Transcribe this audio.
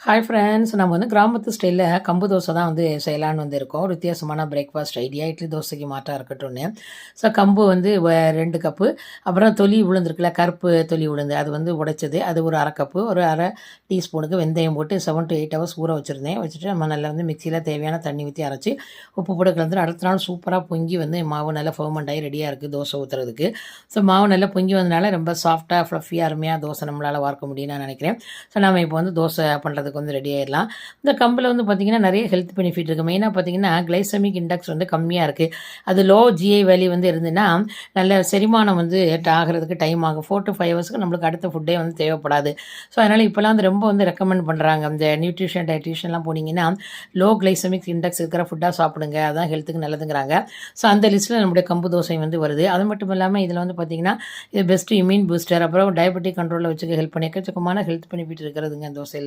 Hi friends, நம்ம கிராமத்து ஸ்டைலில் கம்பு தோசை தான் செய்யலான்னு இருக்கோம். ஒரு வித்தியாசமான பிரேக்ஃபாஸ்ட் ஐடியா, இட்லி தோசைக்கு மாற்றாக இருக்கட்டும்னு. ஸோ கம்பு 2 கப்பு, அப்புறம் தொலி உளுந்து இருக்குல்ல, கருப்பு தொலி உளுந்து, அது உடைச்சது, அது ஒரு 1/2 கப்பு, ஒரு 1/2 டீஸ்பூனுக்கு வெந்தயம் போட்டு 7 to 8 ஹவர்ஸ் ஊற வச்சுருந்தேன். வச்சுட்டு நம்ம நல்லா மிக்சியில் தேவையான தண்ணி ஊற்றி அரைச்சி உப்பு போட்டு கலந்துட்டு அடுத்த நாள் சூப்பராக பொங்கி மாவு நல்லா ஃபர்மெண்ட் ஆகி ரெடியாக இருக்குது தோசை ஊற்றுறதுக்கு. ஸோ மாவு நல்லா பொங்கி வந்தனால ரொம்ப சாஃப்டாக ஃப்ளஃபியாக அருமையாக தோசை நம்மளால் வார்க்க முடியும்னு நான் நினைக்கிறேன். ஸோ நம்ம இப்போ தோசை பண்ணுறதுக்கு ரெடி ஆயிடலாம். இந்த கம்பில் பார்த்திங்கன்னா நிறைய ஹெல்த் பெனிஃபிட் இருக்குது. மெயினாக பார்த்திங்கன்னா கிளைசமிக் இண்டெக்ஸ் கம்மியாக இருக்குது. அது லோ ஜிஐ வேல்யூ இருந்துன்னா நல்ல செரிமானம் ஆகிறதுக்கு டைம் ஆகும். 4 to 5 ஹவர்ஸ்க்கு நம்மளுக்கு அடுத்த ஃபுட்டே தேவைப்படாது. ஸோ அதனால் இப்போலாம் ரொம்ப ரெக்கமெண்ட் பண்ணுறாங்க. இந்த நியூட்ரிஷன் டயட்ரிஷன்லாம் போனீங்கன்னா லோ கிளைசமிக் இண்டெக்ஸ் இருக்கிற ஃபுட்டாக சாப்பிடுங்க, அதுதான் ஹெல்த்துக்கு நல்லதுங்கிறாங்க. ஸோ அந்த லிஸ்ட்டில் நம்முடைய கம்பு தோசை வருது. அது மட்டும் இல்லாமல் இதில் பார்த்திங்கன்னா இது பெஸ்ட் இம்யூன் பூஸ்டர், அப்புறம் டயபெட்டிக் கண்ட்ரோலில் வச்சுக்க ஹெல்ப் பண்ணி எக்கச்சக்கமான ஹெல்த் பெனிஃபிட் இருக்கிறதுங்க தோசையில்.